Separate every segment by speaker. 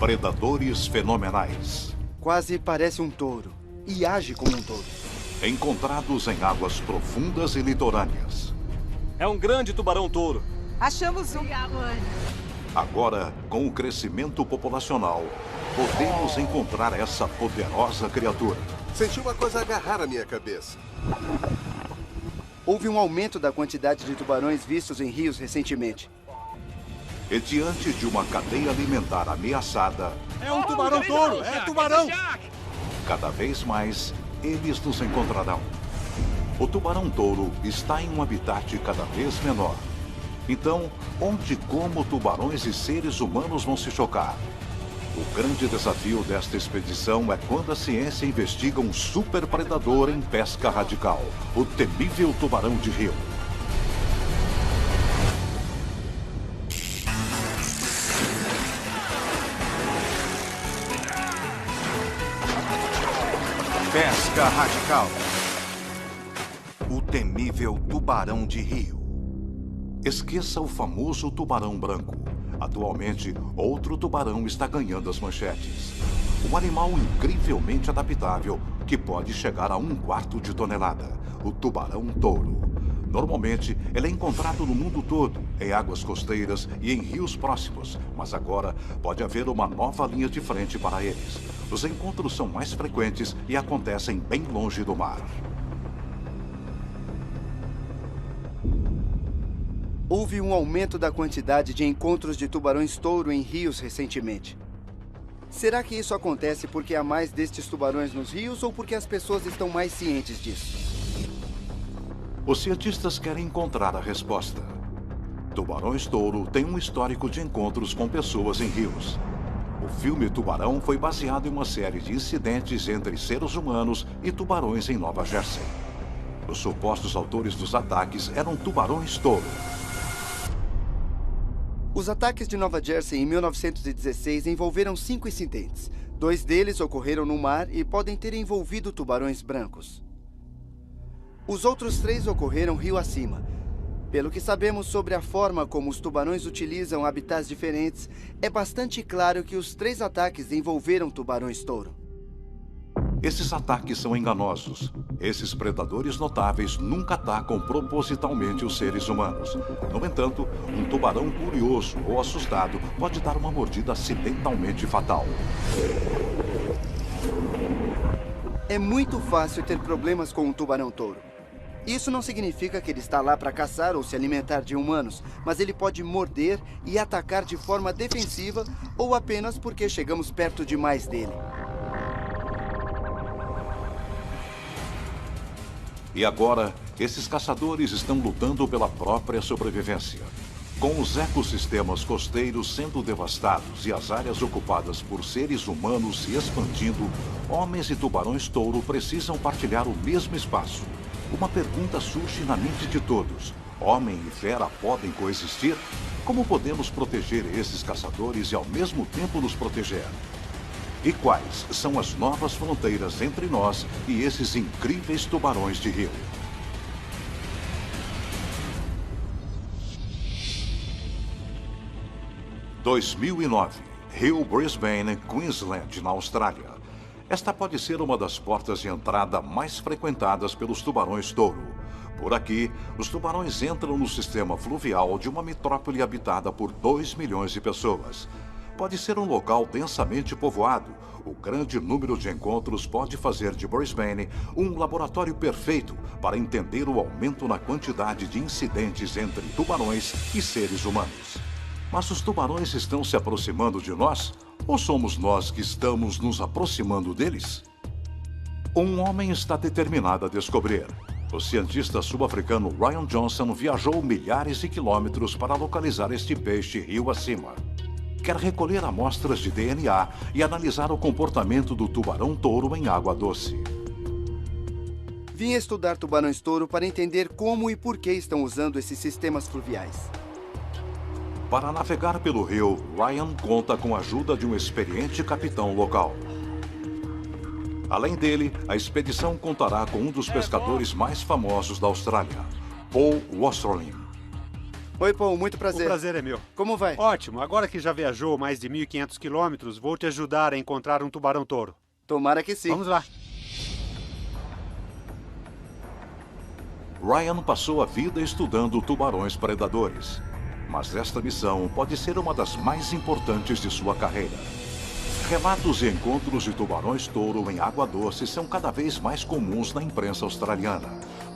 Speaker 1: Predadores fenomenais.
Speaker 2: Quase parece um touro e age como um touro.
Speaker 1: Encontrados em águas profundas e litorâneas.
Speaker 3: É um grande tubarão-touro.
Speaker 4: Achamos um.
Speaker 1: Agora, com o crescimento populacional, podemos encontrar essa poderosa criatura.
Speaker 5: Senti uma coisa agarrar a minha cabeça.
Speaker 2: Houve um aumento da quantidade de tubarões vistos em rios recentemente.
Speaker 1: E diante de uma cadeia alimentar ameaçada...
Speaker 3: É um tubarão-touro! É tubarão!
Speaker 1: Cada vez mais, eles nos encontrarão. O tubarão-touro está em um habitat cada vez menor. Então, onde e como tubarões e seres humanos vão se chocar? O grande desafio desta expedição é quando a ciência investiga um super predador em pesca radical, o temível tubarão de rio.
Speaker 6: Pesca radical. O temível tubarão de rio.
Speaker 1: Esqueça o famoso tubarão branco. Atualmente, outro tubarão está ganhando as manchetes. Um animal incrivelmente adaptável que pode chegar a 1/4 de tonelada. O tubarão-touro. Normalmente, ele é encontrado no mundo todo, em águas costeiras e em rios próximos. Mas agora, pode haver uma nova linha de frente para eles. Os encontros são mais frequentes e acontecem bem longe do mar.
Speaker 2: Houve um aumento da quantidade de encontros de tubarões-touro em rios recentemente. Será que isso acontece porque há mais destes tubarões nos rios ou porque as pessoas estão mais cientes disso?
Speaker 1: Os cientistas querem encontrar a resposta. Tubarões-touro têm um histórico de encontros com pessoas em rios. O filme Tubarão foi baseado em uma série de incidentes entre seres humanos e tubarões em Nova Jersey. Os supostos autores dos ataques eram tubarões-touro.
Speaker 2: Os ataques de Nova Jersey em 1916 envolveram 5 incidentes. 2 deles ocorreram no mar e podem ter envolvido tubarões brancos. Os outros 3 ocorreram rio acima. Pelo que sabemos sobre a forma como os tubarões utilizam habitats diferentes, é bastante claro que os 3 ataques envolveram tubarões-touro.
Speaker 1: Esses ataques são enganosos. Esses predadores notáveis nunca atacam propositalmente os seres humanos. No entanto, um tubarão curioso ou assustado pode dar uma mordida acidentalmente fatal.
Speaker 2: É muito fácil ter problemas com um tubarão-touro. Isso não significa que ele está lá para caçar ou se alimentar de humanos, mas ele pode morder e atacar de forma defensiva ou apenas porque chegamos perto demais dele.
Speaker 1: E agora, esses caçadores estão lutando pela própria sobrevivência. Com os ecossistemas costeiros sendo devastados e as áreas ocupadas por seres humanos se expandindo, homens e tubarões-touro precisam partilhar o mesmo espaço. Uma pergunta surge na mente de todos. Homem e fera podem coexistir? Como podemos proteger esses caçadores e ao mesmo tempo nos proteger? E quais são as novas fronteiras entre nós e esses incríveis tubarões de rio? – 2009, Rio Brisbane, Queensland, na Austrália. Esta pode ser uma das portas de entrada mais frequentadas pelos tubarões-touro. Por aqui, os tubarões entram no sistema fluvial de uma metrópole habitada por 2 milhões de pessoas. Pode ser um local densamente povoado. O grande número de encontros pode fazer de Brisbane um laboratório perfeito para entender o aumento na quantidade de incidentes entre tubarões e seres humanos. Mas os tubarões estão se aproximando de nós? Ou somos nós que estamos nos aproximando deles? Um homem está determinado a descobrir. O cientista sul-africano Ryan Johnson viajou milhares de quilômetros para localizar este peixe rio acima. Quer recolher amostras de DNA e analisar o comportamento do tubarão-touro em água doce.
Speaker 2: Vim estudar tubarões-touro para entender como e por que estão usando esses sistemas fluviais.
Speaker 1: Para navegar pelo rio, Ryan conta com a ajuda de um experiente capitão local. Além dele, a expedição contará com um dos pescadores mais famosos da Austrália, Paul Wasserlin.
Speaker 2: Oi, Paul, muito
Speaker 4: O
Speaker 2: prazer.
Speaker 4: prazer é meu.
Speaker 2: Como vai?
Speaker 4: Ótimo, agora que já viajou mais de 1.500 quilômetros, vou te ajudar a encontrar um tubarão-touro.
Speaker 2: Tomara que sim.
Speaker 4: Vamos lá.
Speaker 1: Ryan passou a vida estudando tubarões predadores. Mas esta missão pode ser uma das mais importantes de sua carreira. Relatos e encontros de tubarões-touro em água doce são cada vez mais comuns na imprensa australiana.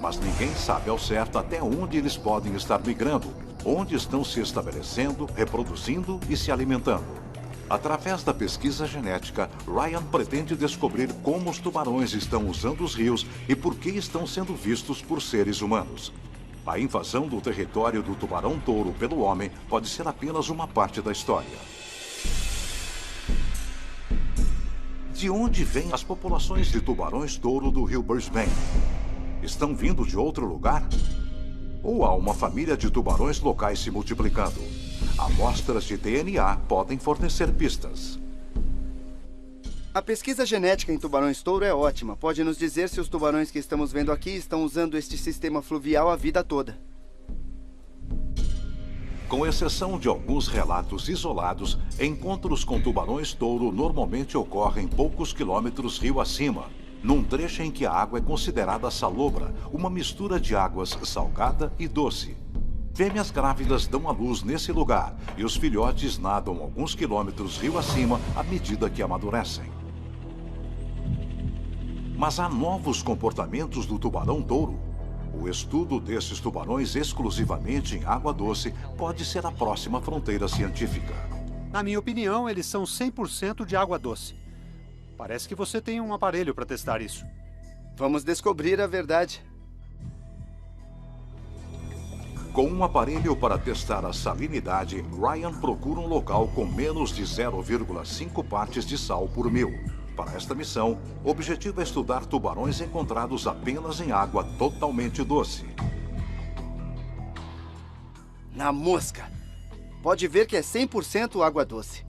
Speaker 1: Mas ninguém sabe ao certo até onde eles podem estar migrando, onde estão se estabelecendo, reproduzindo e se alimentando. Através da pesquisa genética, Ryan pretende descobrir como os tubarões estão usando os rios e por que estão sendo vistos por seres humanos. A invasão do território do tubarão-touro pelo homem pode ser apenas uma parte da história. De onde vêm as populações de tubarões-touro do rio Brisbane? Estão vindo de outro lugar? Ou há uma família de tubarões locais se multiplicando? Amostras de DNA podem fornecer pistas.
Speaker 2: A pesquisa genética em tubarões-touro é ótima. Pode nos dizer se os tubarões que estamos vendo aqui estão usando este sistema fluvial a vida toda.
Speaker 1: Com exceção de alguns relatos isolados, encontros com tubarões-touro normalmente ocorrem poucos quilômetros rio acima, num trecho em que a água é considerada salobra, uma mistura de águas salgada e doce. Fêmeas grávidas dão à luz nesse lugar e os filhotes nadam alguns quilômetros rio acima à medida que amadurecem. Mas há novos comportamentos do tubarão-touro. O estudo desses tubarões exclusivamente em água doce pode ser a próxima fronteira científica.
Speaker 4: Na minha opinião, eles são 100% de água doce. Parece que você tem um aparelho para testar isso.
Speaker 2: Vamos descobrir a verdade.
Speaker 1: Com um aparelho para testar a salinidade, Ryan procura um local com menos de 0,5 partes de sal por mil. Para esta missão, o objetivo é estudar tubarões encontrados apenas em água totalmente doce.
Speaker 2: Na mosca. Pode ver que é 100% água doce.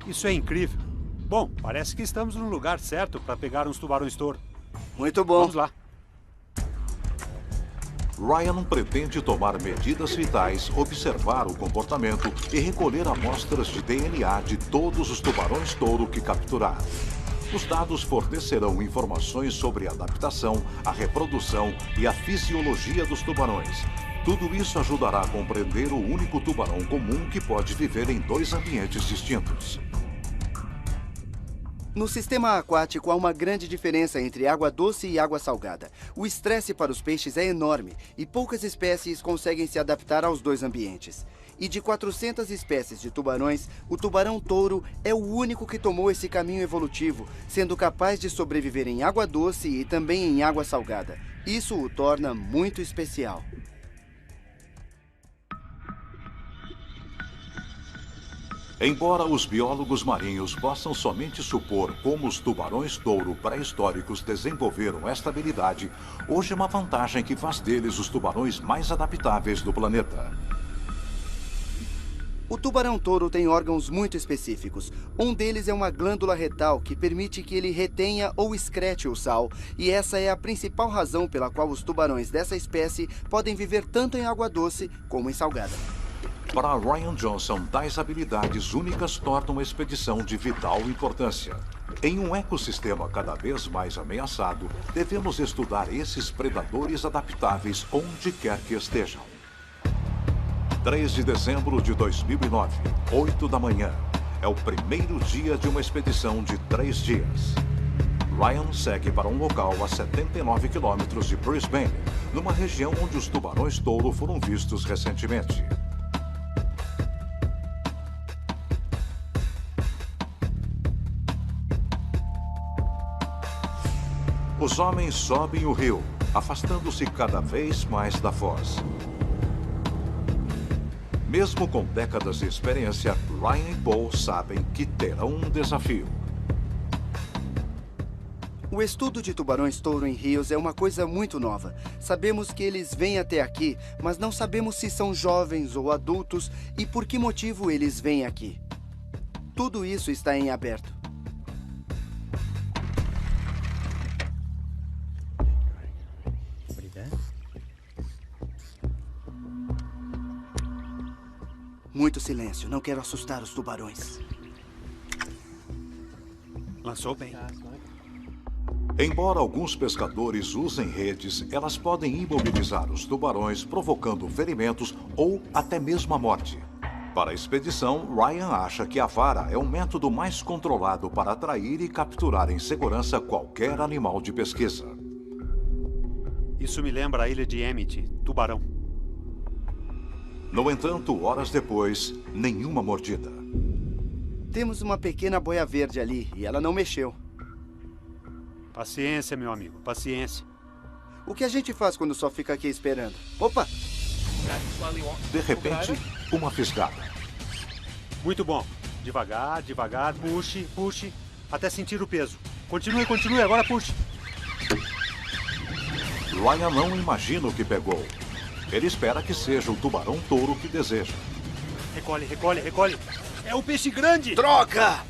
Speaker 4: Isso é incrível. Bom, parece que estamos no lugar certo para pegar uns tubarões-touro.
Speaker 2: Muito bom.
Speaker 4: Vamos lá.
Speaker 1: Ryan pretende tomar medidas vitais, observar o comportamento e recolher amostras de DNA de todos os tubarões-touro que capturar. Os dados fornecerão informações sobre a adaptação, a reprodução e a fisiologia dos tubarões. Tudo isso ajudará a compreender o único tubarão comum que pode viver em dois ambientes distintos.
Speaker 2: No sistema aquático há uma grande diferença entre água doce e água salgada. O estresse para os peixes é enorme e poucas espécies conseguem se adaptar aos dois ambientes. E de 400 espécies de tubarões, o tubarão-touro é o único que tomou esse caminho evolutivo, sendo capaz de sobreviver em água doce e também em água salgada. Isso o torna muito especial.
Speaker 1: Embora os biólogos marinhos possam somente supor como os tubarões-touro pré-históricos desenvolveram esta habilidade, hoje é uma vantagem que faz deles os tubarões mais adaptáveis do planeta.
Speaker 2: O tubarão-touro tem órgãos muito específicos. Um deles é uma glândula retal que permite que ele retenha ou excrete o sal, e essa é a principal razão pela qual os tubarões dessa espécie podem viver tanto em água doce como em salgada.
Speaker 1: Para Ryan Johnson, tais habilidades únicas tornam a expedição de vital importância. Em um ecossistema cada vez mais ameaçado, devemos estudar esses predadores adaptáveis onde quer que estejam. 3 de dezembro de 2009, 8 da manhã. É o primeiro dia de uma expedição de 3 dias. Ryan segue para um local a 79 quilômetros de Brisbane, numa região onde os tubarões-touro foram vistos recentemente. Os homens sobem o rio, afastando-se cada vez mais da foz. Mesmo com décadas de experiência, Ryan e Paul sabem que terão um desafio.
Speaker 2: O estudo de tubarões-touro em rios é uma coisa muito nova. Sabemos que eles vêm até aqui, mas não sabemos se são jovens ou adultos e por que motivo eles vêm aqui. Tudo isso está em aberto. muito silêncio. Não quero assustar os tubarões.
Speaker 4: Lançou bem.
Speaker 1: Embora alguns pescadores usem redes, elas podem imobilizar os tubarões, provocando ferimentos ou até mesmo a morte. Para a expedição, Ryan acha que a vara é o método mais controlado para atrair e capturar em segurança qualquer animal de pesquisa.
Speaker 4: Isso me lembra a ilha de Emmett, tubarão.
Speaker 1: No entanto, horas depois, nenhuma mordida.
Speaker 2: Temos uma pequena boia verde ali e ela não mexeu.
Speaker 4: Paciência, meu amigo, paciência.
Speaker 2: O que a gente faz quando só fica aqui esperando? Opa!
Speaker 1: De repente, uma fisgada.
Speaker 4: Muito bom. Devagar, devagar, puxe, puxe, até sentir o peso. Continue, continue, agora puxe.
Speaker 1: Ryan não imagina o que pegou. Ele espera que seja o tubarão-touro que deseja.
Speaker 4: Recolhe, recolhe, recolhe. É o peixe grande!
Speaker 2: Troca!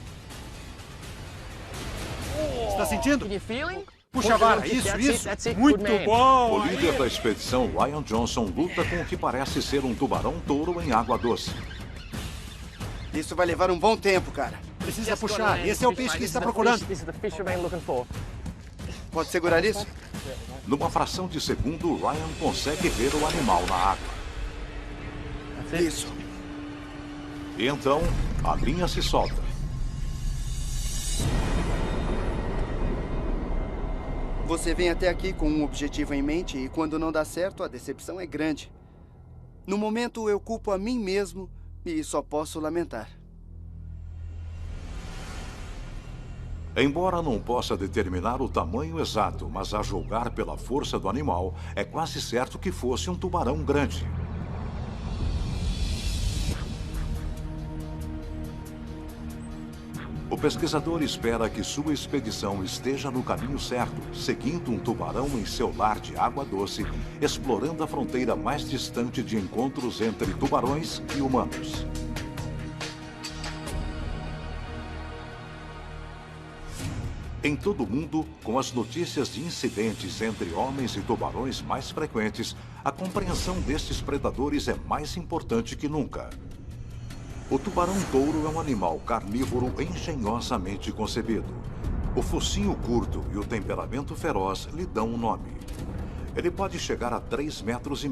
Speaker 4: Está sentindo?
Speaker 7: You feeling?
Speaker 4: Puxa a vara, isso, isso. Muito
Speaker 1: O
Speaker 4: bom!
Speaker 1: líder da expedição, Ryan Johnson, luta com o que parece ser um tubarão-touro em água doce.
Speaker 2: Isso vai levar um bom tempo, cara.
Speaker 4: Precisa puxar. Esse é o peixe que está procurando.
Speaker 2: Pode segurar isso?
Speaker 1: Numa fração de segundo, Ryan consegue ver o animal na água.
Speaker 2: Isso.
Speaker 1: E então, a linha se solta.
Speaker 2: Você vem até aqui com um objetivo em mente e quando não dá certo, a decepção é grande. No momento, eu culpo a mim mesmo e só posso lamentar.
Speaker 1: Embora não possa determinar o tamanho exato, mas a julgar pela força do animal, é quase certo que fosse um tubarão grande. O pesquisador espera que sua expedição esteja no caminho certo, seguindo um tubarão em seu lar de água doce, explorando a fronteira mais distante de encontros entre tubarões e humanos. Em todo o mundo, com as notícias de incidentes entre homens e tubarões mais frequentes, a compreensão destes predadores é mais importante que nunca. O tubarão-touro é um animal carnívoro engenhosamente concebido. O focinho curto e o temperamento feroz lhe dão um nome. Ele pode chegar a 3,5 metros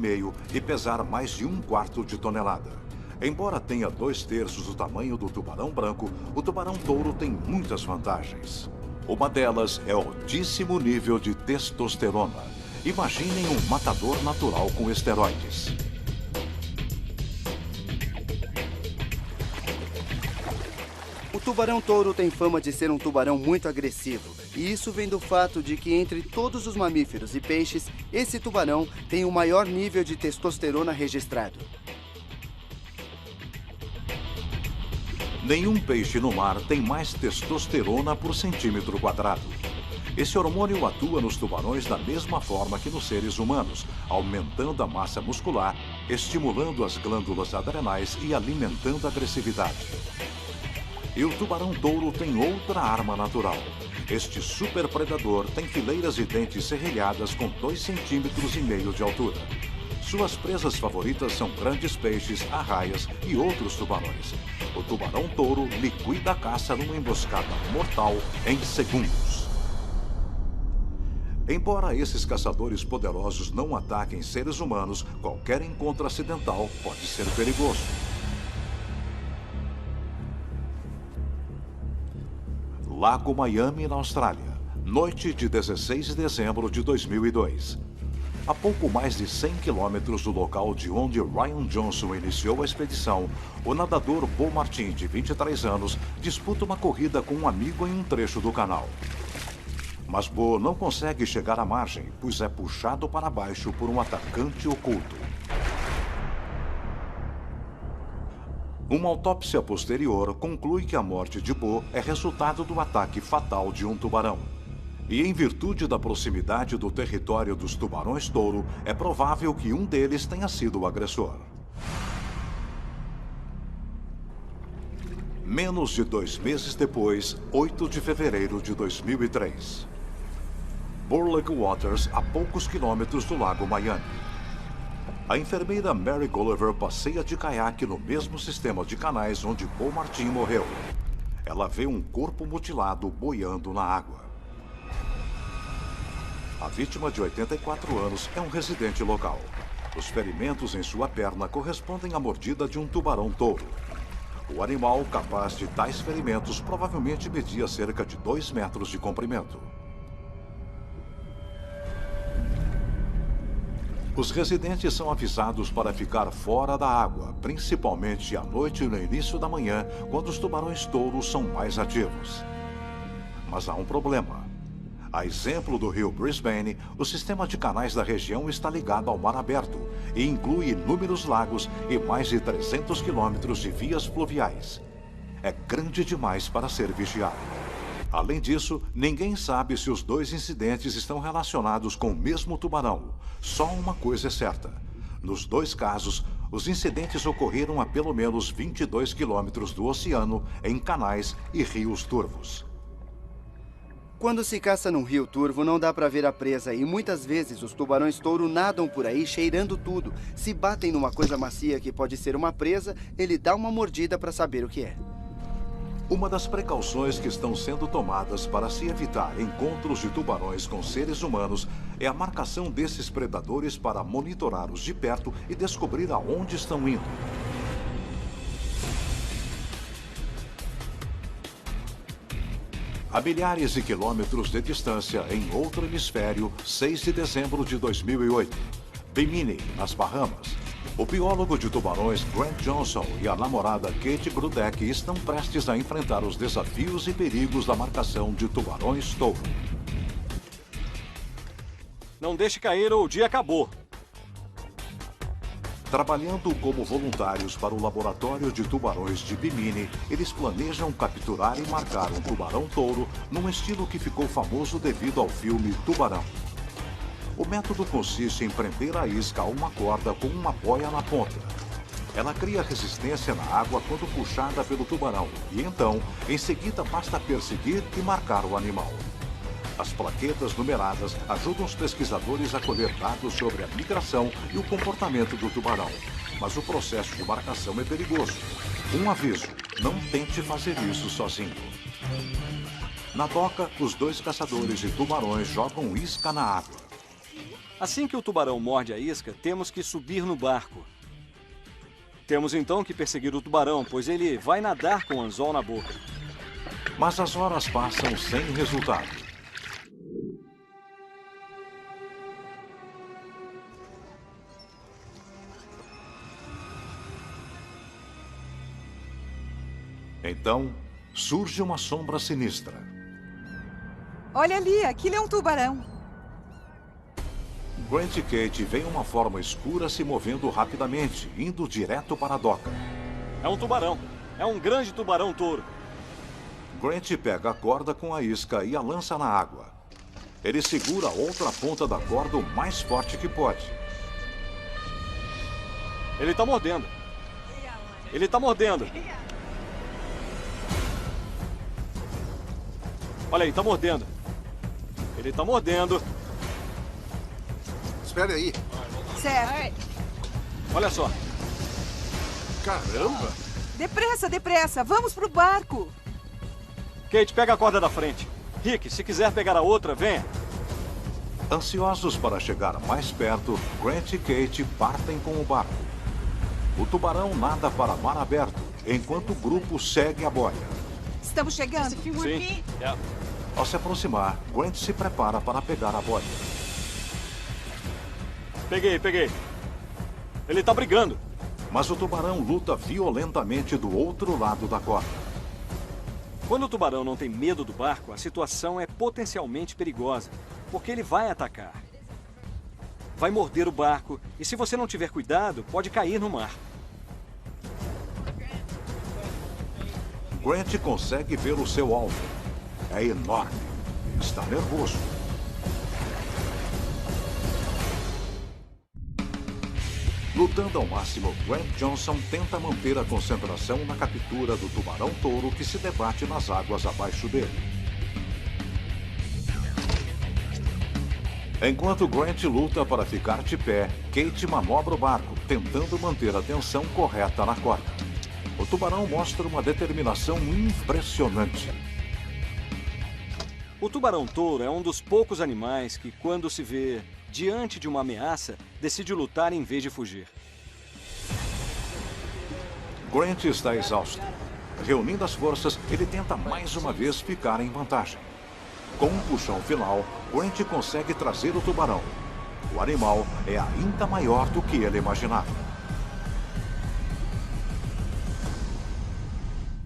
Speaker 1: e pesar mais de 1/4 de tonelada. Embora tenha 2/3 do tamanho do tubarão branco, o tubarão-touro tem muitas vantagens. Uma delas é o altíssimo nível de testosterona. Imaginem um matador natural com esteroides.
Speaker 2: O tubarão-touro tem fama de ser um tubarão muito agressivo. E isso vem do fato de que entre todos os mamíferos e peixes, esse tubarão tem o maior nível de testosterona registrado.
Speaker 1: Nenhum peixe no mar tem mais testosterona por centímetro quadrado. Esse hormônio atua nos tubarões da mesma forma que nos seres humanos, aumentando a massa muscular, estimulando as glândulas adrenais e alimentando a agressividade. E o tubarão-touro tem outra arma natural. Este super predador tem fileiras de dentes serrilhadas com 2,5 centímetros de altura. Suas presas favoritas são grandes peixes, arraias e outros tubarões. O tubarão-touro liquida a caça numa emboscada mortal em segundos. Embora esses caçadores poderosos não ataquem seres humanos, qualquer encontro acidental pode ser perigoso. Lago Miami, na Austrália, noite de 16 de dezembro de 2002. A pouco mais de 100 quilômetros do local de onde Ryan Johnson iniciou a expedição, o nadador Bo Martin, de 23 anos, disputa uma corrida com um amigo em um trecho do canal. Mas Bo não consegue chegar à margem, pois é puxado para baixo por um atacante oculto. Uma autópsia posterior conclui que a morte de Bo é resultado do ataque fatal de um tubarão. E em virtude da proximidade do território dos tubarões-touro, é provável que um deles tenha sido o agressor. Menos de 2 meses depois, 8 de fevereiro de 2003. Burleigh Waters, a poucos quilômetros do Lago Miami. A enfermeira Mary Gulliver passeia de caiaque no mesmo sistema de canais onde Paul Martin morreu. Ela vê um corpo mutilado boiando na água. A vítima, de 84 anos, é um residente local. Os ferimentos em sua perna correspondem à mordida de um tubarão-touro. O animal capaz de tais ferimentos provavelmente media cerca de 2 metros de comprimento. Os residentes são avisados para ficar fora da água, principalmente à noite e no início da manhã, quando os tubarões-touros são mais ativos. Mas há um problema. A exemplo do rio Brisbane, o sistema de canais da região está ligado ao mar aberto e inclui inúmeros lagos e mais de 300 quilômetros de vias fluviais. É grande demais para ser vigiado. Além disso, ninguém sabe se os 2 incidentes estão relacionados com o mesmo tubarão. Só uma coisa é certa. Nos 2 casos, os incidentes ocorreram a pelo menos 22 quilômetros do oceano, em canais e rios turvos.
Speaker 2: Quando se caça num rio turvo, não dá para ver a presa e muitas vezes os tubarões-touro nadam por aí cheirando tudo. Se batem numa coisa macia que pode ser uma presa, ele dá uma mordida para saber o que é.
Speaker 1: Uma das precauções que estão sendo tomadas para se evitar encontros de tubarões com seres humanos é a marcação desses predadores para monitorá-los de perto e descobrir aonde estão indo. A milhares de quilômetros de distância, em outro hemisfério, 6 de dezembro de 2008. Bimini, nas Bahamas. O biólogo de tubarões Grant Johnson e a namorada Kate Grudeck estão prestes a enfrentar os desafios e perigos da marcação de tubarões-touro.
Speaker 3: Não deixe cair ou o dia acabou.
Speaker 1: Trabalhando como voluntários para o laboratório de tubarões de Bimini, eles planejam capturar e marcar um tubarão-touro num estilo que ficou famoso devido ao filme Tubarão. O método consiste em prender a isca a uma corda com uma boia na ponta. Ela cria resistência na água quando puxada pelo tubarão e então, em seguida, basta perseguir e marcar o animal. As plaquetas numeradas ajudam os pesquisadores a colher dados sobre a migração e o comportamento do tubarão. Mas o processo de marcação é perigoso. Um aviso: não tente fazer isso sozinho. Na doca, os 2 caçadores de tubarões jogam isca na água.
Speaker 3: Assim que o tubarão morde a isca, temos que subir no barco. Temos então que perseguir o tubarão, pois ele vai nadar com o anzol na boca.
Speaker 1: Mas as horas passam sem resultado. Então, surge uma sombra sinistra.
Speaker 7: Olha ali, aquilo é um tubarão.
Speaker 1: Grant e Kate veem uma forma escura se movendo rapidamente, indo direto para a doca.
Speaker 3: É um tubarão. É um grande tubarão-touro.
Speaker 1: Grant pega a corda com a isca e a lança na água. Ele segura a outra ponta da corda o mais forte que pode.
Speaker 3: Ele está mordendo. Ele está mordendo. Olha aí, está mordendo. Ele está mordendo.
Speaker 5: Espere aí.
Speaker 7: Certo.
Speaker 3: Olha só.
Speaker 5: Caramba!
Speaker 7: Depressa, depressa. Vamos pro barco.
Speaker 3: Kate, pega a corda da frente. Rick, se quiser pegar a outra, venha.
Speaker 1: Ansiosos para chegar mais perto, Grant e Kate partem com o barco. O tubarão nada para mar aberto, enquanto o grupo segue a boia.
Speaker 7: Estamos chegando.
Speaker 3: Sim.
Speaker 1: Ao se aproximar, Grant se prepara para pegar a boia.
Speaker 3: Peguei. Ele tá brigando.
Speaker 1: Mas o tubarão luta violentamente do outro lado da corda.
Speaker 3: Quando o tubarão não tem medo do barco, a situação é potencialmente perigosa, porque ele vai atacar. Vai morder o barco e, se você não tiver cuidado, pode cair no mar.
Speaker 1: Grant consegue ver o seu alvo. É enorme. Está nervoso. Lutando ao máximo, Grant Johnson tenta manter a concentração na captura do tubarão-touro que se debate nas águas abaixo dele. Enquanto Grant luta para ficar de pé, Kate manobra o barco, tentando manter a tensão correta na corda. O tubarão mostra uma determinação impressionante.
Speaker 3: O tubarão-touro é um dos poucos animais que, quando se vê diante de uma ameaça, decide lutar em vez de fugir.
Speaker 1: Grant está exausto. Reunindo as forças, ele tenta mais uma vez ficar em vantagem. Com um puxão final, Grant consegue trazer o tubarão. O animal é ainda maior do que ele imaginava.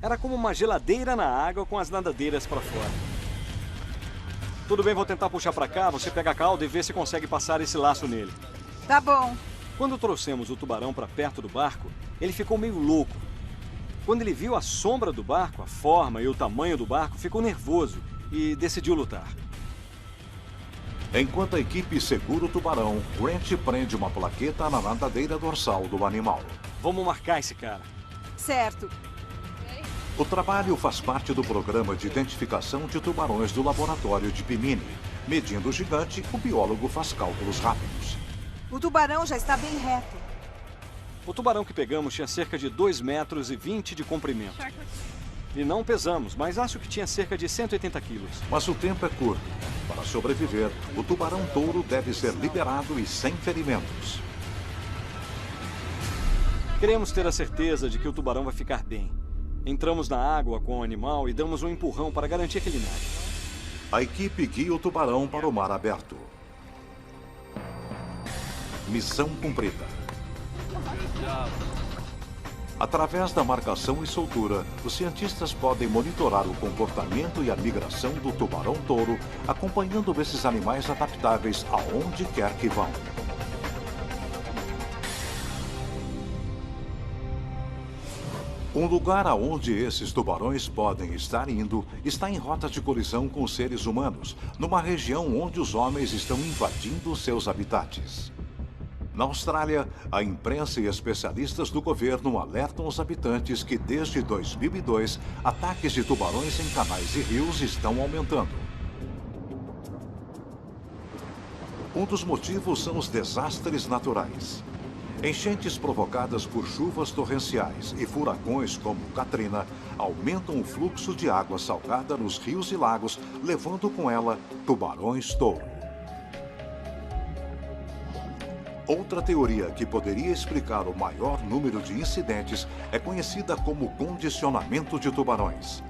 Speaker 3: Era como uma geladeira na água com as nadadeiras para fora. Tudo bem, vou tentar puxar para cá, você pega a cauda e vê se consegue passar esse laço nele.
Speaker 7: Tá bom.
Speaker 3: Quando trouxemos o tubarão para perto do barco, ele ficou meio louco. Quando ele viu a sombra do barco, a forma e o tamanho do barco, ficou nervoso e decidiu lutar.
Speaker 1: Enquanto a equipe segura o tubarão, Grant prende uma plaqueta na nadadeira dorsal do animal.
Speaker 3: Vamos marcar esse cara.
Speaker 7: Certo.
Speaker 1: O trabalho faz parte do programa de identificação de tubarões do laboratório de Bimini. Medindo o gigante, o biólogo faz cálculos rápidos.
Speaker 7: O tubarão já está bem reto.
Speaker 3: O tubarão que pegamos tinha cerca de 2,20 metros de comprimento. E não pesamos, mas acho que tinha cerca de 180 quilos.
Speaker 1: Mas o tempo é curto. Para sobreviver, o tubarão-touro deve ser liberado e sem ferimentos.
Speaker 3: Queremos ter a certeza de que o tubarão vai ficar bem. Entramos na água com o animal e damos um empurrão para garantir que ele nade.
Speaker 1: A equipe guia o tubarão para o mar aberto. Missão cumprida. Através da marcação e soltura, os cientistas podem monitorar o comportamento e a migração do tubarão-touro, acompanhando esses animais adaptáveis aonde quer que vão. Um lugar aonde esses tubarões podem estar indo está em rota de colisão com seres humanos, numa região onde os homens estão invadindo seus habitats. Na Austrália, a imprensa e especialistas do governo alertam os habitantes que desde 2002, ataques de tubarões em canais e rios estão aumentando. Um dos motivos são os desastres naturais. Enchentes provocadas por chuvas torrenciais e furacões como Katrina aumentam o fluxo de água salgada nos rios e lagos, levando com ela tubarões-touro. Outra teoria que poderia explicar o maior número de incidentes é conhecida como condicionamento de tubarões.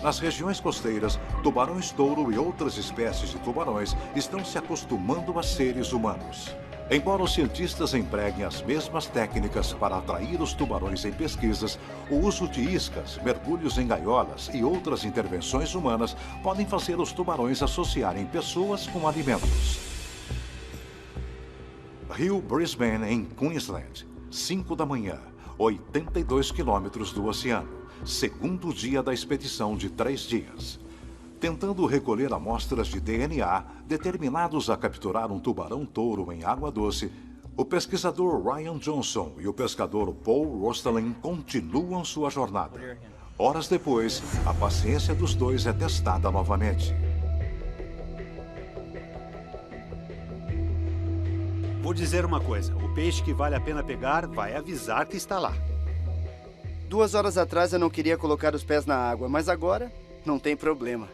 Speaker 1: Nas regiões costeiras, tubarões-touro e outras espécies de tubarões estão se acostumando a seres humanos. Embora os cientistas empreguem as mesmas técnicas para atrair os tubarões em pesquisas, o uso de iscas, mergulhos em gaiolas e outras intervenções humanas podem fazer os tubarões associarem pessoas com alimentos. Rio Brisbane, em Queensland, 5 da manhã, 82 quilômetros do oceano, segundo dia da expedição de 3 dias. Tentando recolher amostras de DNA determinados a capturar um tubarão-touro em água doce, o pesquisador Ryan Johnson e o pescador Paul Rostelin continuam sua jornada. Horas depois, a paciência dos dois é testada novamente.
Speaker 4: Vou dizer uma coisa, o peixe que vale a pena pegar vai avisar que está lá.
Speaker 2: 2 horas atrás eu não queria colocar os pés na água, mas agora não tem problema.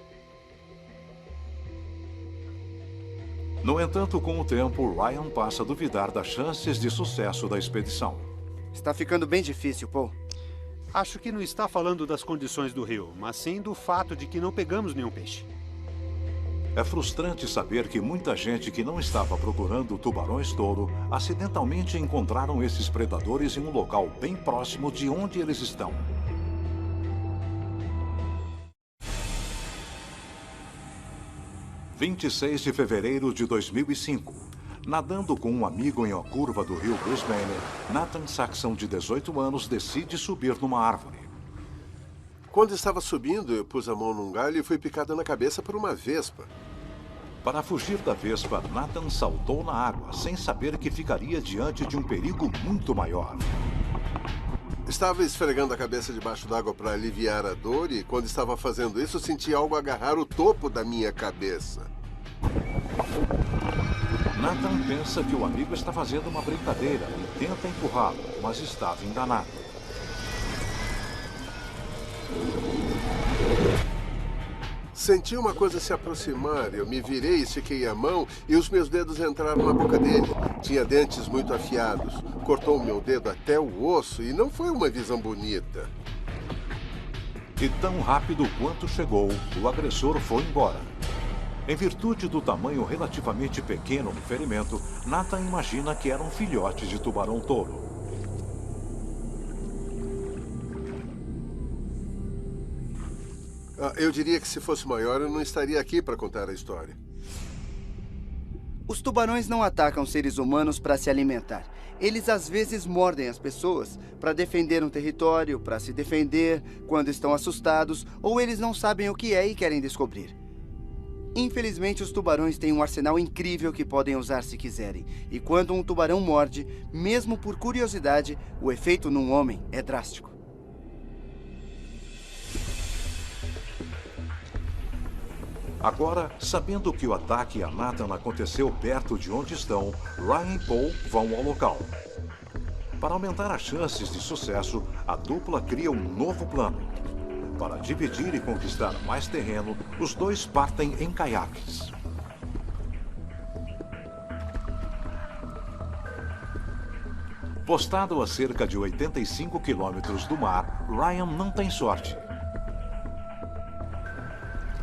Speaker 1: No entanto, com o tempo, Ryan passa a duvidar das chances de sucesso da expedição.
Speaker 2: Está ficando bem difícil, Paul.
Speaker 4: Acho que não está falando das condições do rio, mas sim do fato de que não pegamos nenhum peixe.
Speaker 1: É frustrante saber que muita gente que não estava procurando tubarões-touro acidentalmente encontraram esses predadores em um local bem próximo de onde eles estão. – 26 de fevereiro de 2005. Nadando com um amigo em uma curva do rio Brisbane, Nathan Saxon, de 18 anos, decide subir numa árvore.
Speaker 5: Quando estava subindo, eu pus a mão num galho e fui picado na cabeça por uma vespa.
Speaker 1: Para fugir da vespa, Nathan saltou na água, sem saber que ficaria diante de um perigo muito maior.
Speaker 5: Estava esfregando a cabeça debaixo d'água para aliviar a dor e, quando estava fazendo isso, senti algo agarrar o topo da minha cabeça.
Speaker 1: Nathan pensa que o amigo está fazendo uma brincadeira e tenta empurrá-lo, mas estava enganado.
Speaker 5: Senti uma coisa se aproximar. Eu me virei, estiquei a mão e os meus dedos entraram na boca dele. Tinha dentes muito afiados. Cortou o meu dedo até o osso e não foi uma visão bonita.
Speaker 1: E tão rápido quanto chegou, o agressor foi embora. Em virtude do tamanho relativamente pequeno do ferimento, Nathan imagina que era um filhote de tubarão-touro.
Speaker 5: Eu diria que se fosse maior, eu não estaria aqui para contar a história.
Speaker 2: Os tubarões não atacam seres humanos para se alimentar. Eles às vezes mordem as pessoas para defender um território, para se defender quando estão assustados ou eles não sabem o que é e querem descobrir. Infelizmente, os tubarões têm um arsenal incrível que podem usar se quiserem. E quando um tubarão morde, mesmo por curiosidade, o efeito num homem é drástico.
Speaker 1: Agora, sabendo que o ataque a Nathan aconteceu perto de onde estão, Ryan e Paul vão ao local. Para aumentar as chances de sucesso, a dupla cria um novo plano. Para dividir e conquistar mais terreno, os dois partem em caiaques. Postado a cerca de 85 quilômetros do mar, Ryan não tem sorte.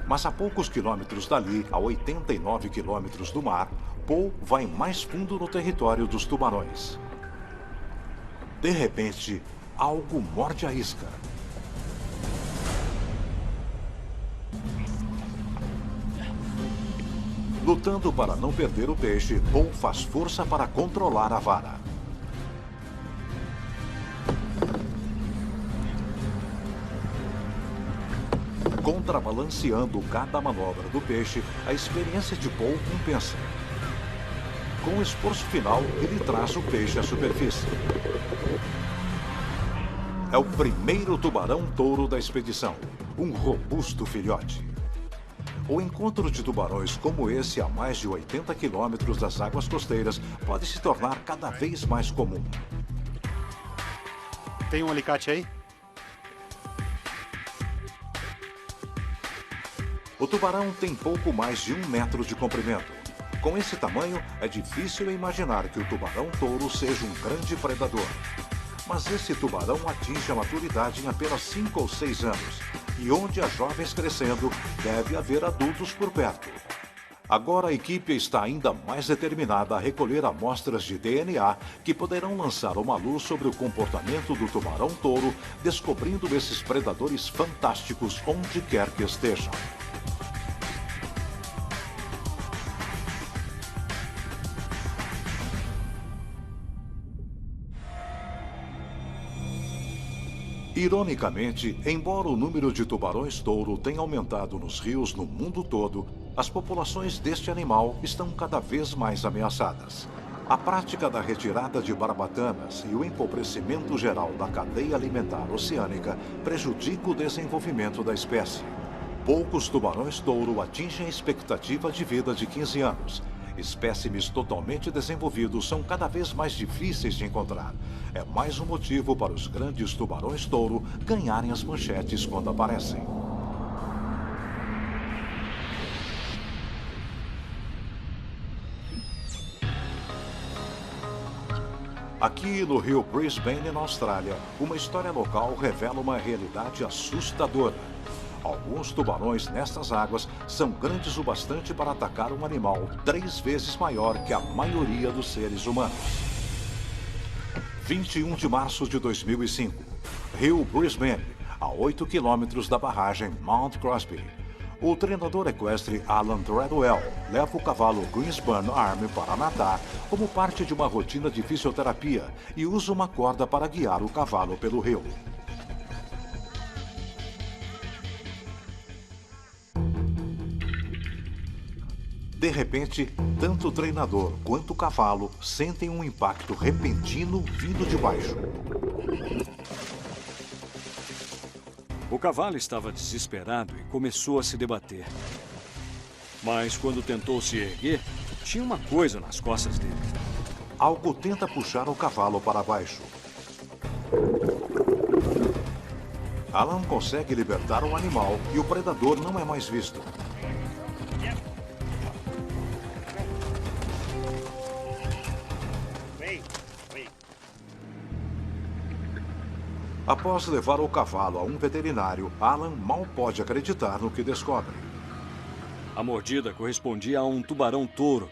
Speaker 1: Mas a poucos quilômetros dali, a 89 quilômetros do mar, Paul vai mais fundo no território dos tubarões. De repente, algo morde a isca. Lutando para não perder o peixe, Paul faz força para controlar a vara. Contrabalanceando cada manobra do peixe, a experiência de Paul compensa. Com o esforço final, ele traz o peixe à superfície. É o primeiro tubarão-touro da expedição, um robusto filhote. O encontro de tubarões como esse a mais de 80 quilômetros das águas costeiras pode se tornar cada vez mais comum.
Speaker 4: Tem um alicate aí?
Speaker 1: O tubarão tem pouco mais de 1 metro de comprimento. Com esse tamanho, é difícil imaginar que o tubarão-touro seja um grande predador. Mas esse tubarão atinge a maturidade em apenas 5 ou 6 anos. E onde há jovens crescendo, deve haver adultos por perto. Agora a equipe está ainda mais determinada a recolher amostras de DNA que poderão lançar uma luz sobre o comportamento do tubarão-touro, descobrindo esses predadores fantásticos onde quer que estejam. Ironicamente, embora o número de tubarões-touro tenha aumentado nos rios no mundo todo, as populações deste animal estão cada vez mais ameaçadas. A prática da retirada de barbatanas e o empobrecimento geral da cadeia alimentar oceânica prejudica o desenvolvimento da espécie. Poucos tubarões-touro atingem a expectativa de vida de 15 anos. Espécimes totalmente desenvolvidos são cada vez mais difíceis de encontrar. É mais um motivo para os grandes tubarões-touro ganharem as manchetes quando aparecem. Aqui no rio Brisbane, na Austrália, uma história local revela uma realidade assustadora. Alguns tubarões nestas águas são grandes o bastante para atacar um animal 3 vezes maior que a maioria dos seres humanos. 21 de março de 2005, rio Brisbane, a 8 quilômetros da barragem Mount Crosby. O treinador equestre Alan Treadwell leva o cavalo Greenspan Arm para nadar como parte de uma rotina de fisioterapia e usa uma corda para guiar o cavalo pelo rio. De repente, tanto o treinador quanto o cavalo sentem um impacto repentino vindo de baixo.
Speaker 3: O cavalo estava desesperado e começou a se debater. Mas quando tentou se erguer, Tinha uma coisa nas costas dele.
Speaker 1: Algo tenta puxar o cavalo para baixo. Alan consegue libertar o animal e o predador não é mais visto. Após levar o cavalo a um veterinário, Alan mal pode acreditar no que descobre.
Speaker 3: A mordida correspondia a um tubarão-touro.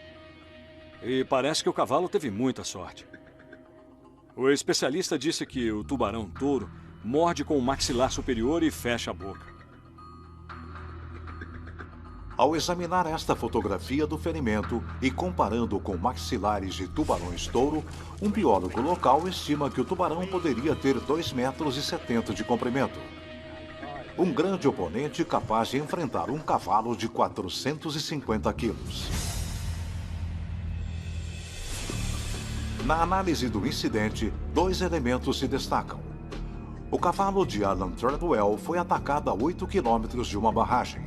Speaker 3: E parece que o cavalo teve muita sorte. O especialista disse que o tubarão-touro morde com o maxilar superior e fecha a boca.
Speaker 1: Ao examinar esta fotografia do ferimento e comparando com maxilares de tubarões-touro, um biólogo local estima que o tubarão poderia ter 2,70 metros de comprimento. Um grande oponente capaz de enfrentar um cavalo de 450 quilos. Na análise do incidente, 2 elementos se destacam. O cavalo de Alan Treadwell foi atacado a 8 quilômetros de uma barragem.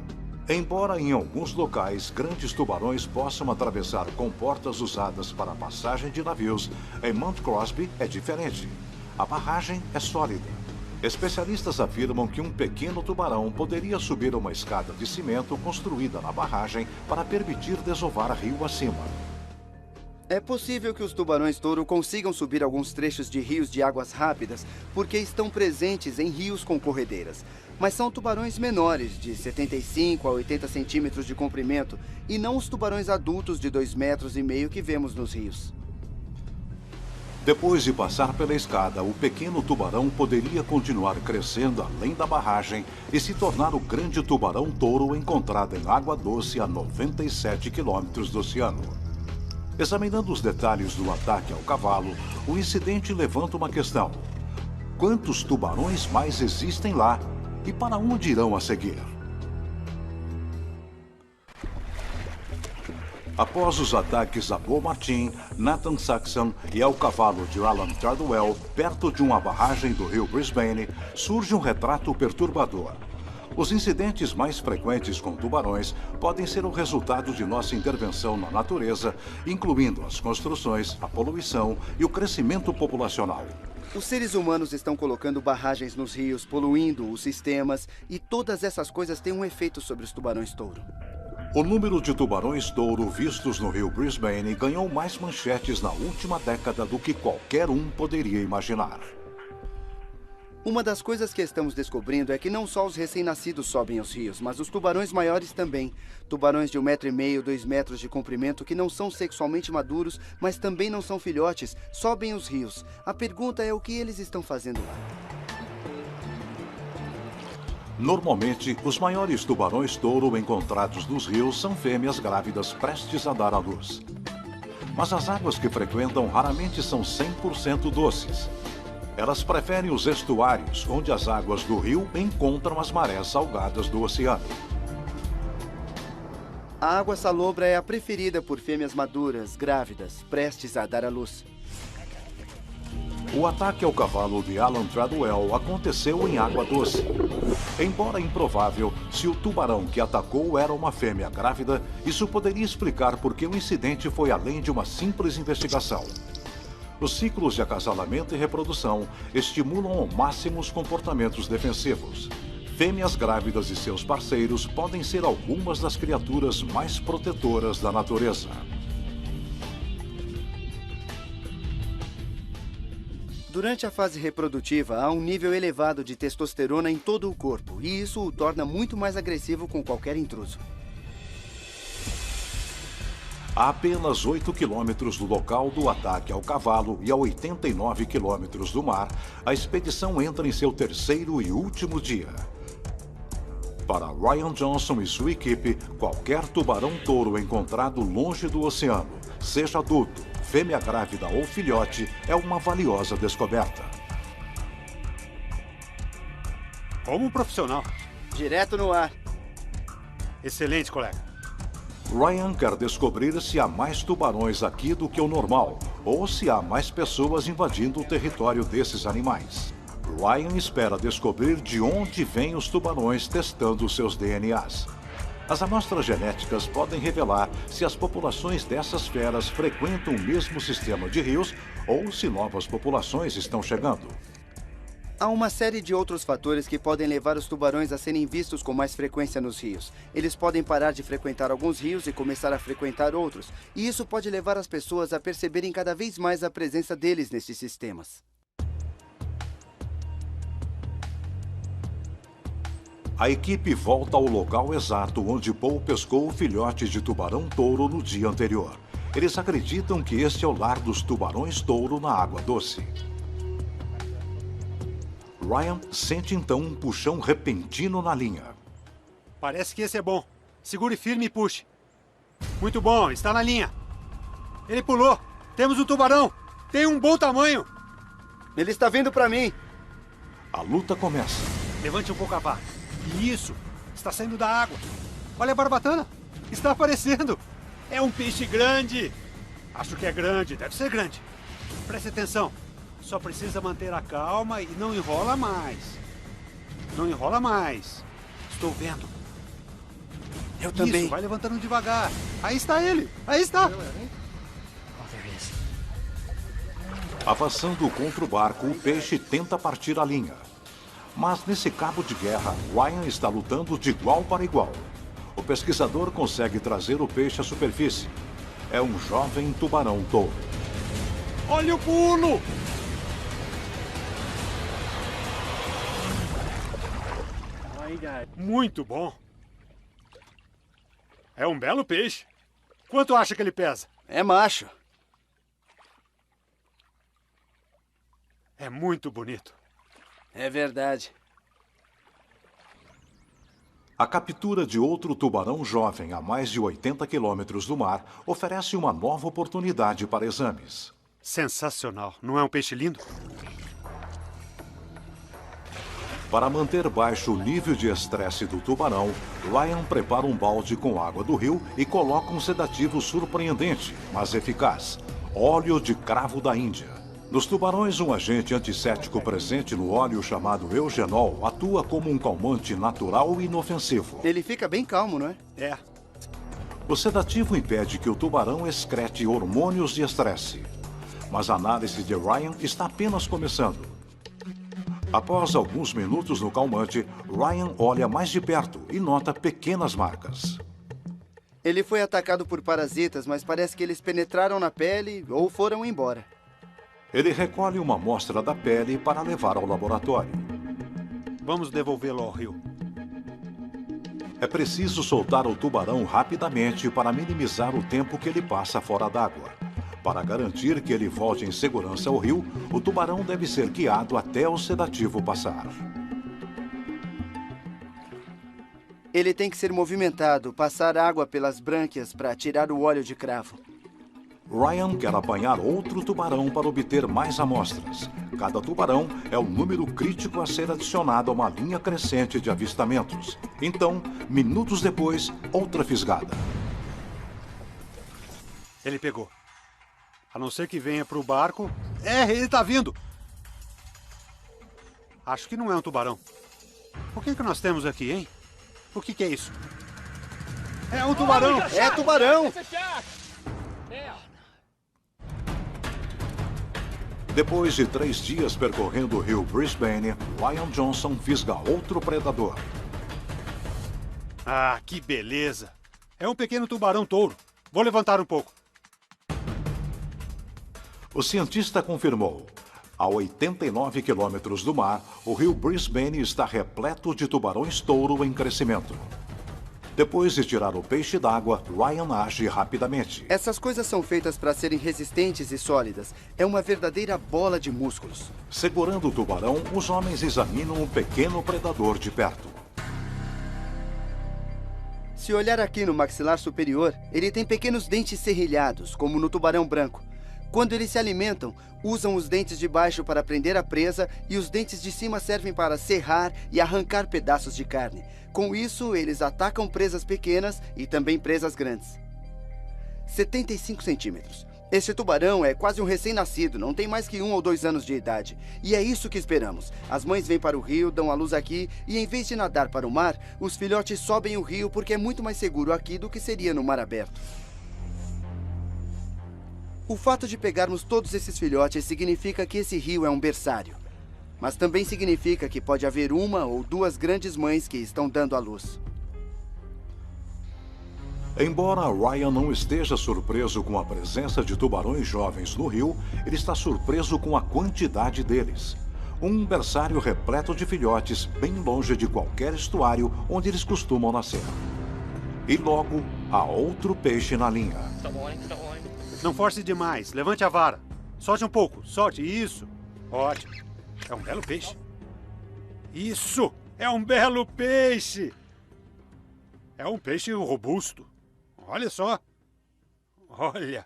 Speaker 1: Embora em alguns locais grandes tubarões possam atravessar comportas usadas para a passagem de navios, em Mount Crosby é diferente. A barragem é sólida. Especialistas afirmam que um pequeno tubarão poderia subir uma escada de cimento construída na barragem para permitir desovar rio acima.
Speaker 2: É possível que os tubarões-touro consigam subir alguns trechos de rios de águas rápidas porque estão presentes em rios com corredeiras. Mas são tubarões menores, de 75 a 80 centímetros de comprimento, e não os tubarões adultos de 2,5 metros que vemos nos rios.
Speaker 1: Depois de passar pela escada, o pequeno tubarão poderia continuar crescendo além da barragem e se tornar o grande tubarão-touro encontrado em água doce a 97 quilômetros do oceano. Examinando os detalhes do ataque ao cavalo, o incidente levanta uma questão. Quantos tubarões mais existem lá e para onde irão a seguir? Após os ataques a Bo Martin, Nathan Saxon e ao cavalo de Alan Treadwell, perto de uma barragem do rio Brisbane, surge um retrato perturbador. Os incidentes mais frequentes com tubarões podem ser o resultado de nossa intervenção na natureza, incluindo as construções, a poluição e o crescimento populacional.
Speaker 2: Os seres humanos estão colocando barragens nos rios, poluindo os sistemas, e todas essas coisas têm um efeito sobre os tubarões-touro.
Speaker 1: O número de tubarões-touro vistos no rio Brisbane ganhou mais manchetes na última década do que qualquer um poderia imaginar.
Speaker 2: Uma das coisas que estamos descobrindo é que não só os recém-nascidos sobem aos rios, mas os tubarões maiores também. Tubarões de 1,5 metro, 2 metros de comprimento que não são sexualmente maduros, mas também não são filhotes, sobem os rios. A pergunta é o que eles estão fazendo lá.
Speaker 1: Normalmente, os maiores tubarões-touro encontrados nos rios são fêmeas grávidas prestes a dar à luz. Mas as águas que frequentam raramente são 100% doces. Elas preferem os estuários, onde as águas do rio encontram as marés salgadas do oceano.
Speaker 2: A água salobra é a preferida por fêmeas maduras, grávidas, prestes a dar à luz.
Speaker 1: O ataque ao cavalo de Alan Treadwell aconteceu em água doce. Embora improvável, se o tubarão que atacou era uma fêmea grávida, isso poderia explicar por que o incidente foi além de uma simples investigação. Os ciclos de acasalamento e reprodução estimulam ao máximo os comportamentos defensivos. Fêmeas grávidas e seus parceiros podem ser algumas das criaturas mais protetoras da natureza.
Speaker 2: Durante a fase reprodutiva, há um nível elevado de testosterona em todo o corpo, e isso o torna muito mais agressivo com qualquer intruso.
Speaker 1: A apenas 8 quilômetros do local do ataque ao cavalo e a 89 quilômetros do mar, a expedição entra em seu terceiro e último dia. Para Ryan Johnson e sua equipe, qualquer tubarão-touro encontrado longe do oceano, seja adulto, fêmea grávida ou filhote, é uma valiosa descoberta.
Speaker 4: Como um profissional.
Speaker 2: Direto no ar.
Speaker 4: Excelente, colega.
Speaker 1: Ryan quer descobrir se há mais tubarões aqui do que o normal, ou se há mais pessoas invadindo o território desses animais. Ryan espera descobrir de onde vêm os tubarões testando seus DNAs. As amostras genéticas podem revelar se as populações dessas feras frequentam o mesmo sistema de rios ou se novas populações estão chegando.
Speaker 2: Há uma série de outros fatores que podem levar os tubarões a serem vistos com mais frequência nos rios. Eles podem parar de frequentar alguns rios e começar a frequentar outros. E isso pode levar as pessoas a perceberem cada vez mais a presença deles nesses sistemas.
Speaker 1: A equipe volta ao local exato onde Paul pescou o filhote de tubarão-touro no dia anterior. Eles acreditam que este é o lar dos tubarões-touro na água doce. Ryan sente então um puxão repentino na linha.
Speaker 4: Parece que esse é bom. Segure firme e puxe. Muito bom, está na linha. Ele pulou. Temos um tubarão. Tem um bom tamanho.
Speaker 2: Ele está vindo para mim.
Speaker 1: A luta começa.
Speaker 4: Levante um pouco a vara. Isso. Está saindo da água. Olha a barbatana. Está aparecendo. É um peixe grande. Acho que é grande. Deve ser grande. Preste atenção. Só precisa manter a calma e não enrola mais. Não enrola mais. Estou vendo.
Speaker 2: Eu também.
Speaker 4: Isso, vai levantando devagar. Aí está ele. Aí está.
Speaker 1: Avançando contra o barco, o peixe tenta partir a linha. Mas nesse cabo de guerra, Ryan está lutando de igual para igual. O pesquisador consegue trazer o peixe à superfície. É um jovem tubarão-touro.
Speaker 4: Olha o pulo! Muito bom. É um belo peixe. Quanto acha que ele pesa?
Speaker 2: É macho.
Speaker 4: É muito bonito.
Speaker 2: É verdade.
Speaker 1: A captura de outro tubarão jovem a mais de 80 quilômetros do mar oferece uma nova oportunidade para exames.
Speaker 4: Sensacional. Não é um peixe lindo?
Speaker 1: Para manter baixo o nível de estresse do tubarão, Ryan prepara um balde com água do rio e coloca um sedativo surpreendente, mas eficaz: óleo de cravo da Índia. Nos tubarões, um agente antisséptico presente no óleo chamado eugenol atua como um calmante natural e inofensivo.
Speaker 2: Ele fica bem calmo, não é?
Speaker 4: É.
Speaker 1: O sedativo impede que o tubarão excrete hormônios de estresse. Mas a análise de Ryan está apenas começando. Após alguns minutos no calmante, Ryan olha mais de perto e nota pequenas marcas.
Speaker 2: Ele foi atacado por parasitas, mas parece que eles penetraram na pele ou foram embora.
Speaker 1: Ele recolhe uma amostra da pele para levar ao laboratório.
Speaker 4: Vamos devolvê-lo ao rio.
Speaker 1: É preciso soltar o tubarão rapidamente para minimizar o tempo que ele passa fora d'água. Para garantir que ele volte em segurança ao rio, o tubarão deve ser guiado até o sedativo passar.
Speaker 2: Ele tem que ser movimentado, passar água pelas brânquias para tirar o óleo de cravo.
Speaker 1: Ryan quer apanhar outro tubarão para obter mais amostras. Cada tubarão é o número crítico a ser adicionado a uma linha crescente de avistamentos. Então, minutos depois, outra fisgada.
Speaker 4: Ele pegou. A não ser que venha para o barco. Ele está vindo! Acho que não é um tubarão. O que nós temos aqui, hein? O que é isso? É um tubarão!
Speaker 2: É tubarão!
Speaker 1: Depois de 3 dias percorrendo o rio Brisbane, Ryan Johnson fisga outro predador.
Speaker 4: Ah, que beleza! É um pequeno tubarão-touro. Vou levantar um pouco.
Speaker 1: O cientista confirmou. A 89 quilômetros do mar, o rio Brisbane está repleto de tubarões-touro em crescimento. Depois de tirar o peixe d'água, Ryan age rapidamente.
Speaker 2: Essas coisas são feitas para serem resistentes e sólidas. É uma verdadeira bola de músculos.
Speaker 1: Segurando o tubarão, os homens examinam o pequeno predador de perto.
Speaker 2: Se olhar aqui no maxilar superior, ele tem pequenos dentes serrilhados, como no tubarão branco. Quando eles se alimentam, usam os dentes de baixo para prender a presa e os dentes de cima servem para serrar e arrancar pedaços de carne. Com isso, eles atacam presas pequenas e também presas grandes. 75 centímetros. Esse tubarão é quase um recém-nascido, não tem mais que 1 ou 2 anos de idade. E é isso que esperamos. As mães vêm para o rio, dão à luz aqui, e em vez de nadar para o mar, os filhotes sobem o rio porque é muito mais seguro aqui do que seria no mar aberto. O fato de pegarmos todos esses filhotes significa que esse rio é um berçário. Mas também significa que pode haver 1 ou 2 grandes mães que estão dando à luz.
Speaker 1: Embora Ryan não esteja surpreso com a presença de tubarões jovens no rio, ele está surpreso com a quantidade deles. Um berçário repleto de filhotes, bem longe de qualquer estuário onde eles costumam nascer. E logo, há outro peixe na linha.
Speaker 4: Não force demais. Levante a vara. Solte um pouco. Solte. Isso. Ótimo. É um belo peixe. Isso. É um belo peixe. É um peixe robusto. Olha só. Olha.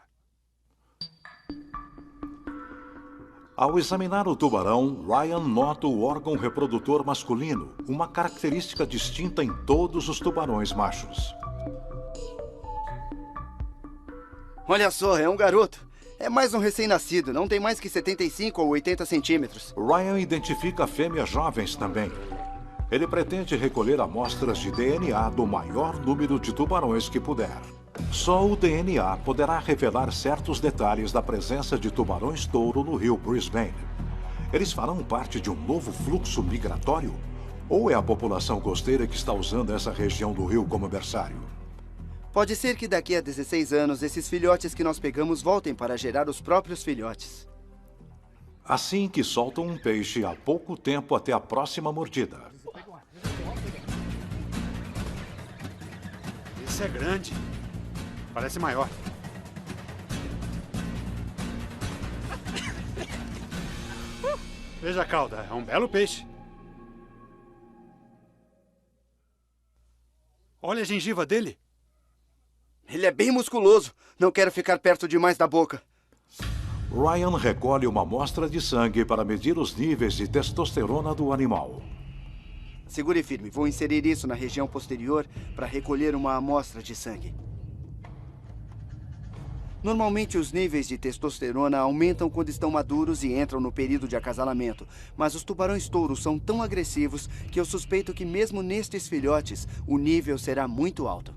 Speaker 1: Ao examinar o tubarão, Ryan nota o órgão reprodutor masculino, uma característica distinta em todos os tubarões machos.
Speaker 2: Olha só, é um garoto. É mais um recém-nascido, não tem mais que 75 ou 80 centímetros.
Speaker 1: Ryan identifica fêmeas jovens também. Ele pretende recolher amostras de DNA do maior número de tubarões que puder. Só o DNA poderá revelar certos detalhes da presença de tubarões-touro no rio Brisbane. Eles farão parte de um novo fluxo migratório? Ou é a população costeira que está usando essa região do rio como berçário?
Speaker 2: Pode ser que daqui a 16 anos esses filhotes que nós pegamos voltem para gerar os próprios filhotes.
Speaker 1: Assim que soltam um peixe há pouco tempo até a próxima mordida.
Speaker 4: Esse é grande. Parece maior. Veja a cauda. É um belo peixe. Olha a gengiva dele.
Speaker 2: Ele é bem musculoso. Não quero ficar perto demais da boca.
Speaker 1: Ryan recolhe uma amostra de sangue para medir os níveis de testosterona do animal.
Speaker 2: Segure firme. Vou inserir isso na região posterior para recolher uma amostra de sangue. Normalmente, os níveis de testosterona aumentam quando estão maduros e entram no período de acasalamento. Mas os tubarões-touros são tão agressivos que eu suspeito que mesmo nestes filhotes, o nível será muito alto.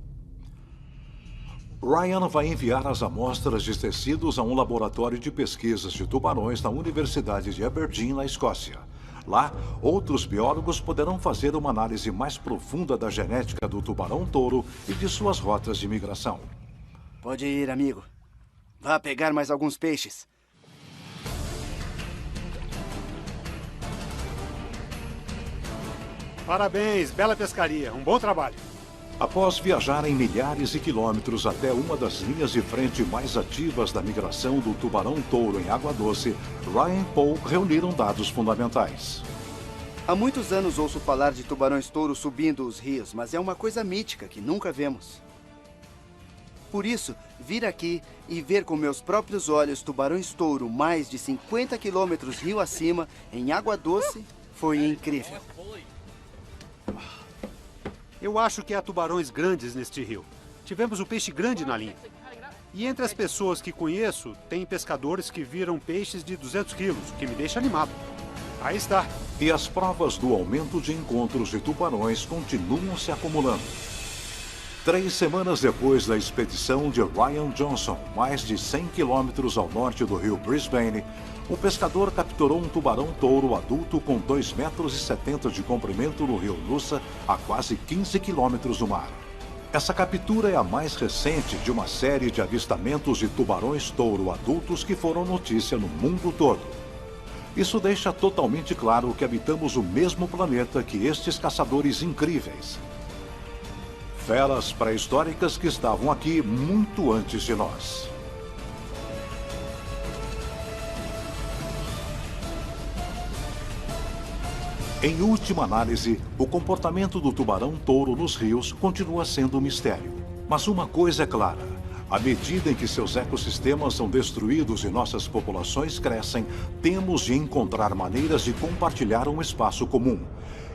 Speaker 1: Ryan vai enviar as amostras de tecidos a um laboratório de pesquisas de tubarões na Universidade de Aberdeen, na Escócia. Lá, outros biólogos poderão fazer uma análise mais profunda da genética do tubarão-touro e de suas rotas de migração.
Speaker 2: Pode ir, amigo. Vá pegar mais alguns peixes.
Speaker 4: Parabéns, bela pescaria. Um bom trabalho.
Speaker 1: Após viajarem milhares de quilômetros até uma das linhas de frente mais ativas da migração do tubarão-touro em água doce, Ryan e Paul reuniram dados fundamentais.
Speaker 2: Há muitos anos ouço falar de tubarões-touro subindo os rios, mas é uma coisa mítica que nunca vemos. Por isso, vir aqui e ver com meus próprios olhos tubarões-touro mais de 50 quilômetros rio acima, em água doce, foi incrível.
Speaker 4: Eu acho que há tubarões grandes neste rio. Tivemos um peixe grande na linha. E entre as pessoas que conheço, tem pescadores que viram peixes de 200 quilos, o que me deixa animado. Aí está.
Speaker 1: E as provas do aumento de encontros de tubarões continuam se acumulando. 3 semanas depois da expedição de Ryan Johnson, mais de 100 quilômetros ao norte do rio Brisbane, o pescador capturou um tubarão-touro adulto com 2,70 metros de comprimento no rio Nussa, a quase 15 quilômetros do mar. Essa captura é a mais recente de uma série de avistamentos de tubarões-touro adultos que foram notícia no mundo todo. Isso deixa totalmente claro que habitamos o mesmo planeta que estes caçadores incríveis. Feras pré-históricas que estavam aqui muito antes de nós. Em última análise, o comportamento do tubarão-touro nos rios continua sendo um mistério. Mas uma coisa é clara: à medida em que seus ecossistemas são destruídos e nossas populações crescem, temos de encontrar maneiras de compartilhar um espaço comum.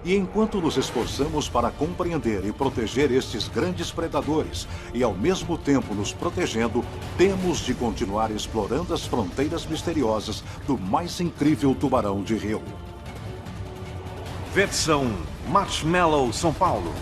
Speaker 1: E enquanto nos esforçamos para compreender e proteger estes grandes predadores e ao mesmo tempo nos protegendo, temos de continuar explorando as fronteiras misteriosas do mais incrível tubarão de rio.
Speaker 6: Versão Marshmallow São Paulo.